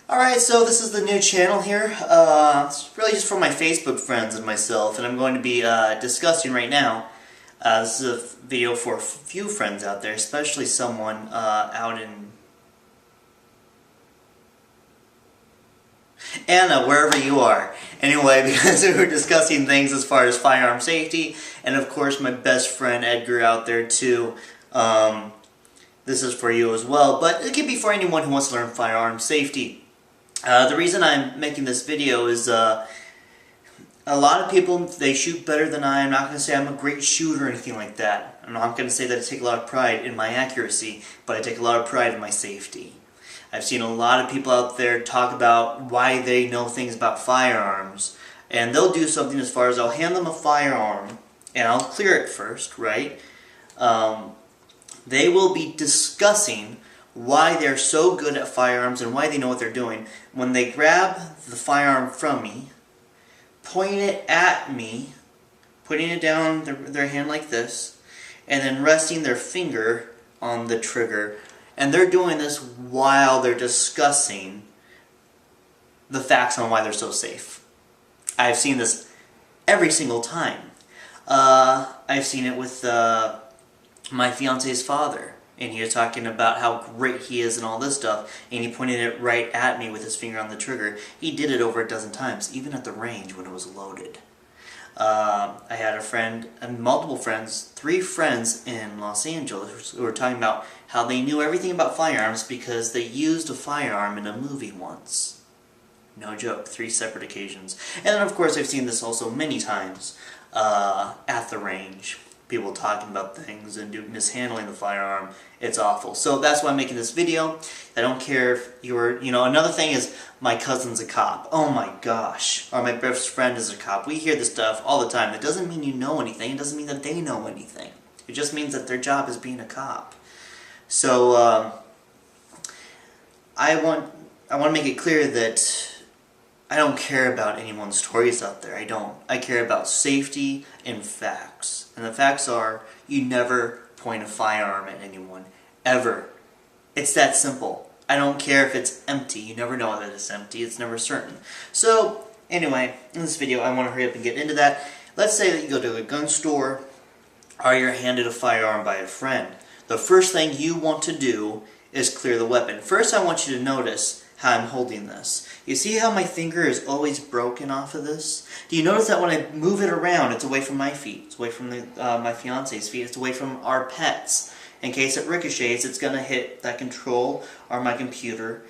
Alright, so this is the new channel here. It's really just for my Facebook friends and myself, and I'm going to be discussing right now. This is a video for a few friends out there, especially someone out in Anna, wherever you are. Anyway, because we're discussing things as far as firearm safety, and of course my best friend Edgar out there too. This is for you as well, but it could be for anyone who wants to learn firearm safety. The reason I'm making this video is a lot of people, they shoot better than I am. I'm not going to say I'm a great shooter or anything like that. I'm not going to say that I take a lot of pride in my accuracy, but I take a lot of pride in my safety. I've seen a lot of people out there talk about why they know things about firearms, and they'll do something as far as I'll hand them a firearm, and I'll clear it first, right? They will be discussing why they're so good at firearms and why they know what they're doing when they grab the firearm from me, point it at me, putting it down their hand like this, and then resting their finger on the trigger. And they're doing this while they're discussing the facts on why they're so safe. I've seen this every single time. I've seen it with my fiance's father. And he was talking about how great he is and all this stuff, and he pointed it right at me with his finger on the trigger. He did it over a dozen times, even at the range when it was loaded. I had a friend, and multiple friends, 3 friends in Los Angeles who were talking about how they knew everything about firearms because they used a firearm in a movie once. No joke, 3 separate occasions. And then of course I've seen this also many times at the range. People talking about things and mishandling the firearm. It's awful. So that's why I'm making this video. I don't care if you're, another thing is my cousin's a cop. Oh my gosh. Or my best friend is a cop. We hear this stuff all the time. It doesn't mean you know anything. It doesn't mean that they know anything. It just means that their job is being a cop. So I want to make it clear that I don't care about anyone's stories out there. I don't. I care about safety and facts. And the facts are, you never point a firearm at anyone. Ever. It's that simple. I don't care if it's empty. You never know that it's empty. It's never certain. So, anyway, in this video, I want to hurry up and get into that. Let's say that you go to a gun store, or you're handed a firearm by a friend. The first thing you want to do is clear the weapon. First, I want you to notice how I'm holding this. You see how my finger is always broken off of this? Do you notice that when I move it around, it's away from my feet, it's away from my fiance's feet, it's away from our pets. In case it ricochets, it's going to hit that control or my computer.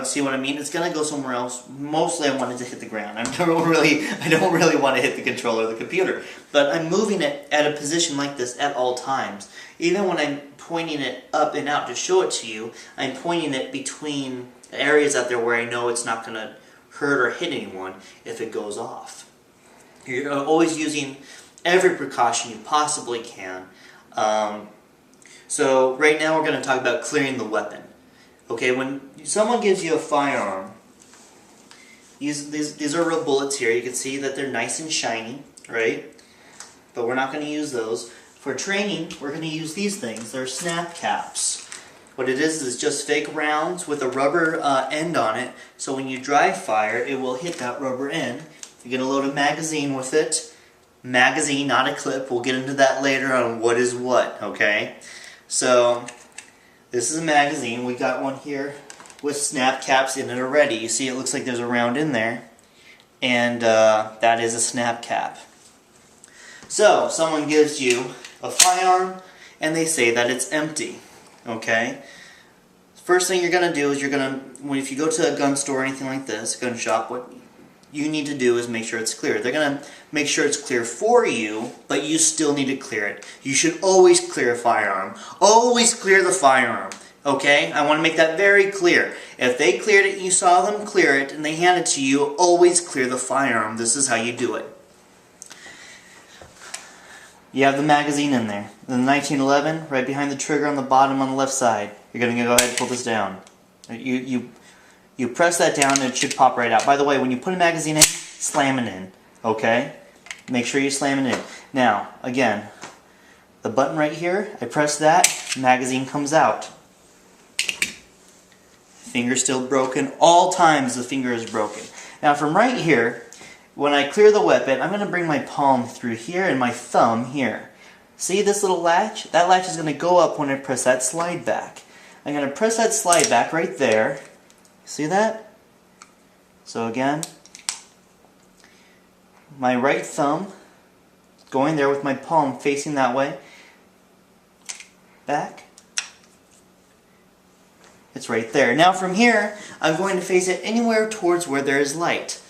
See what I mean? It's going to go somewhere else. Mostly I want it to hit the ground. I don't really want to hit the controller or the computer. But I'm moving it at a position like this at all times. Even when I'm pointing it up and out to show it to you, I'm pointing it between areas out there where I know it's not going to hurt or hit anyone if it goes off. You're always using every precaution you possibly can. So right now we're going to talk about clearing the weapon. Okay, when someone gives you a firearm, these are real bullets here. You can see that they're nice and shiny, right? But we're not going to use those. For training, we're going to use these things. They're snap caps. What it is just fake rounds with a rubber end on it, so when you dry fire, it will hit that rubber end. You're going to load a magazine with it. Magazine, not a clip. We'll get into that later on what is what, okay? So, this is a magazine. We got one here with snap caps in it already. You see it looks like there's a round in there, and that is a snap cap. So, someone gives you a firearm, and they say that it's empty. Okay? First thing you're going to do is if you go to a gun store or anything like this, gun shop, what you need to do is make sure it's clear. They're going to make sure it's clear for you, but you still need to clear it. You should always clear a firearm. Always clear the firearm. Okay? I want to make that very clear. If they cleared it and you saw them clear it and they hand it to you, always clear the firearm. This is how you do it. You have the magazine in there. The 1911, right behind the trigger on the bottom on the left side. You're going to go ahead and pull this down. You press that down and it should pop right out. By the way, when you put a magazine in, slam it in. Okay? Make sure you slam it in. Now, again, the button right here, I press that, magazine comes out. Finger's still broken. All times the finger is broken. Now from right here, when I clear the weapon, I'm going to bring my palm through here and my thumb here. See this little latch? That latch is going to go up when I press that slide back. I'm going to press that slide back right there. See that? So again, my right thumb going there with my palm facing that way. Back. It's right there. Now from here, I'm going to face it anywhere towards where there is light.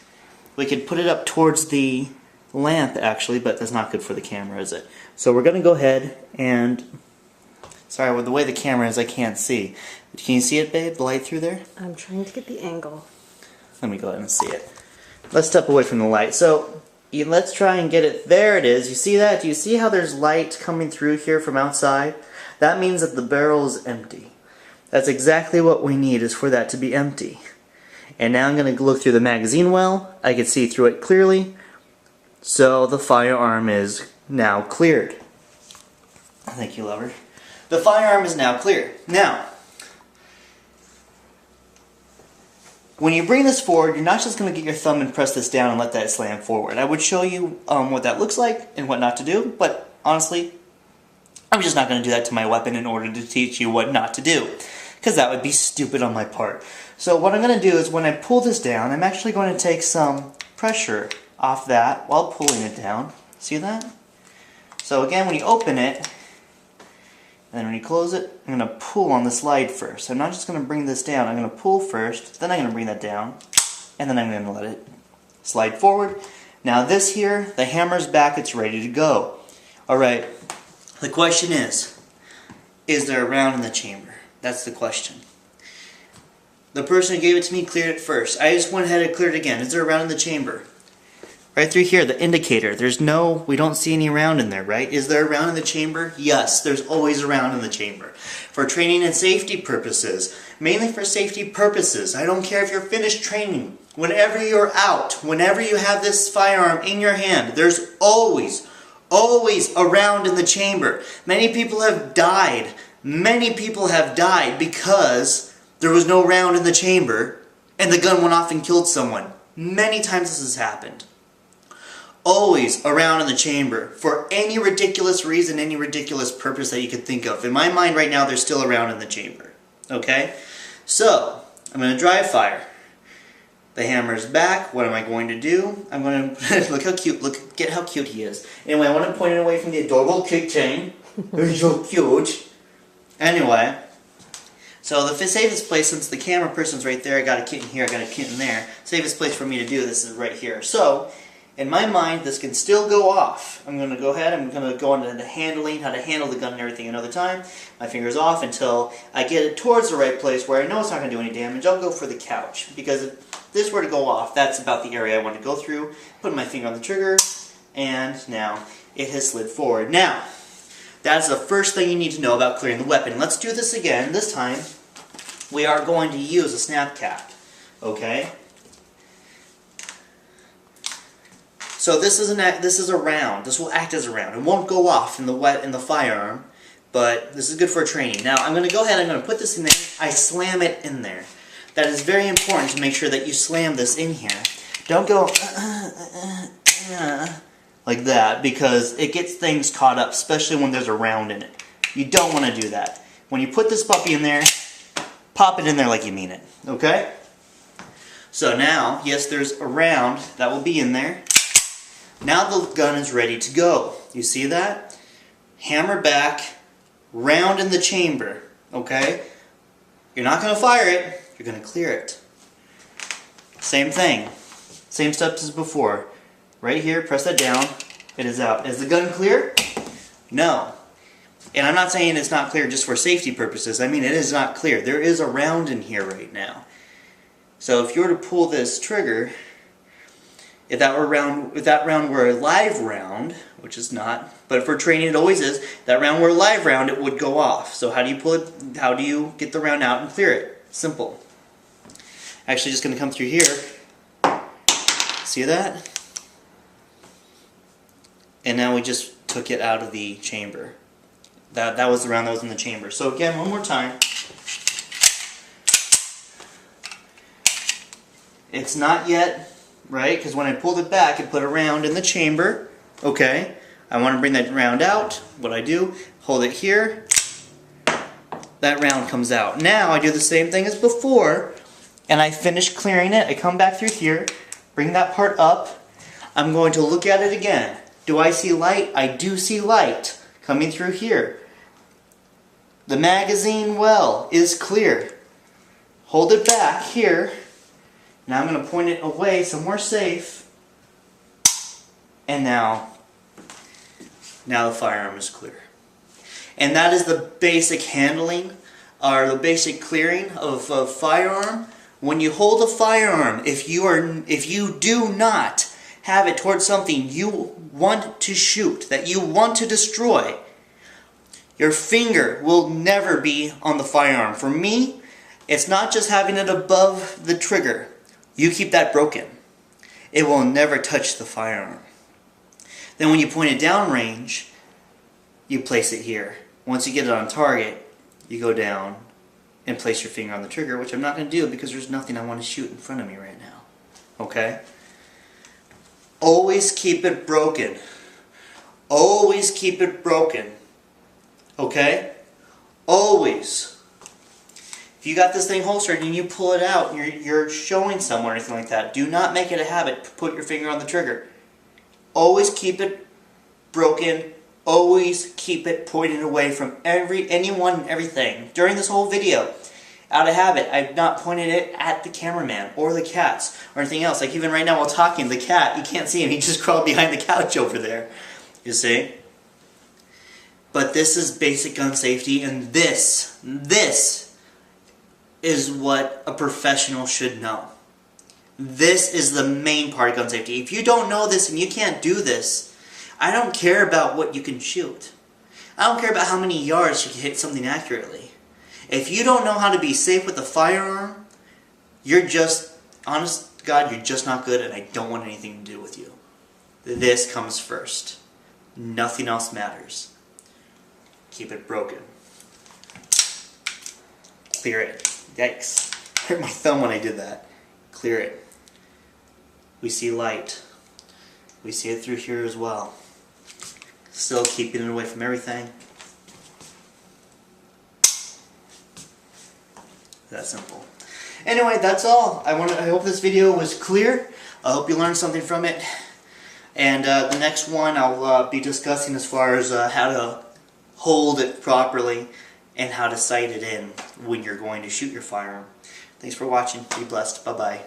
We could put it up towards the lamp actually, but that's not good for the camera, is it? So we're going to go ahead and... Sorry, with the way the camera is, I can't see. Can you see it, babe? The light through there? I'm trying to get the angle. Let me go ahead and see it. Let's step away from the light. So, let's try and get it. There it is. You see that? Do you see how there's light coming through here from outside? That means that the barrel is empty. That's exactly what we need, is for that to be empty. And now I'm going to look through the magazine well. I can see through it clearly. So the firearm is now cleared. Thank you, lover. The firearm is now clear. Now, when you bring this forward, you're not just going to get your thumb and press this down and let that slam forward. I would show you what that looks like and what not to do, but honestly, I'm just not going to do that to my weapon in order to teach you what not to do, because that would be stupid on my part. So what I'm going to do is when I pull this down, I'm actually going to take some pressure off that while pulling it down. See that? So again, when you open it, and then when you close it, I'm going to pull on the slide first. I'm not just going to bring this down. I'm going to pull first, then I'm going to bring that down, and then I'm going to let it slide forward. Now this here, the hammer's back, it's ready to go. Alright, the question is there a round in the chamber? That's the question. The person who gave it to me cleared it first. I just went ahead and cleared it again. Is there a round in the chamber? Right through here, the indicator. We don't see any round in there, right? Is there a round in the chamber? Yes, there's always a round in the chamber. For training and safety purposes, mainly for safety purposes. I don't care if you're finished training. Whenever you're out, whenever you have this firearm in your hand, there's always a round in the chamber. Many people have died. Many people have died because there was no round in the chamber and the gun went off and killed someone. Many times this has happened. Always a round in the chamber for any ridiculous reason, any ridiculous purpose that you could think of. In my mind right now, there's still a round in the chamber. Okay? So, I'm going to dry fire. The hammer's back. What am I going to do? I'm going to... Look how cute. Get how cute he is. Anyway, I want to point it away from the adorable keychain. He's so cute. Anyway, so the safest place, since the camera person's right there, I got a kitten here, I got a kitten there, safest place for me to do this is right here. So, in my mind, this can still go off. I'm going to go ahead, I'm going to go into the handling, how to handle the gun and everything another time. My finger's off until I get it towards the right place where I know it's not going to do any damage. I'll go for the couch, because if this were to go off, that's about the area I want to go through. Put my finger on the trigger, and now it has slid forward. Now, that's the first thing you need to know about clearing the weapon. Let's do this again. This time, we are going to use a snap cap. Okay? So this is a round. This will act as a round. It won't go off in the firearm, but this is good for training. Now I'm going to go ahead. I'm going to put this in there. I slam it in there. That is very important to make sure that you slam this in here. Don't go like that, because it gets things caught up, especially when there's a round in it. You don't want to do that. When you put this puppy in there, pop it in there like you mean it. Okay? So now, yes, there's a round that will be in there. Now the gun is ready to go. You see that? Hammer back, round in the chamber. Okay? You're not going to fire it, you're going to clear it. Same thing. Same steps as before. Right here, press that down, it is out. Is the gun clear? No. And I'm not saying it's not clear just for safety purposes. I mean, it is not clear. There is a round in here right now. So if you were to pull this trigger, if that round were a live round, which is not, but for training it always is, if that round were a live round, it would go off. So how do you pull it? How do you get the round out and clear it? Simple. Actually, just going to come through here. See that? And now we just took it out of the chamber. That was the round that was in the chamber. So again, one more time. It's not yet, right? Because when I pulled it back, it put a round in the chamber. Okay, I want to bring that round out. What I do, hold it here. That round comes out. Now I do the same thing as before, and I finish clearing it. I come back through here, bring that part up. I'm going to look at it again. Do I see light? I do see light coming through here. The magazine well is clear. Hold it back here. Now I'm going to point it away somewhere safe. And now the firearm is clear. And that is the basic handling, or the basic clearing of a firearm. When you hold a firearm, if you do not have it towards something you want to shoot, that you want to destroy, your finger will never be on the firearm. For me, it's not just having it above the trigger. You keep that broken. It will never touch the firearm. Then when you point it downrange, you place it here. Once you get it on target, you go down and place your finger on the trigger, which I'm not going to do because there's nothing I want to shoot in front of me right now. Okay? Always keep it broken. Always keep it broken. Okay? Always. If you got this thing holstered and you pull it out and you're showing someone or anything like that, do not make it a habit to put your finger on the trigger. Always keep it broken. Always keep it pointed away from anyone and everything. During this whole video, out of habit, I've not pointed it at the cameraman or the cats or anything else. Like even right now while talking, the cat, you can't see him. He just crawled behind the couch over there. You see? But this is basic gun safety, and this is what a professional should know. This is the main part of gun safety. If you don't know this and you can't do this, I don't care about what you can shoot. I don't care about how many yards you can hit something accurately. If you don't know how to be safe with a firearm, you're just, honest to God, you're just not good, and I don't want anything to do with you. This comes first. Nothing else matters. Keep it broken. Clear it. Yikes. Hurt my thumb when I did that. Clear it. We see light. We see it through here as well. Still keeping it away from everything. That simple. Anyway, that's all. I hope this video was clear. I hope you learned something from it. And the next one I'll be discussing as far as how to hold it properly and how to sight it in when you're going to shoot your firearm. Thanks for watching. Be blessed. Bye-bye.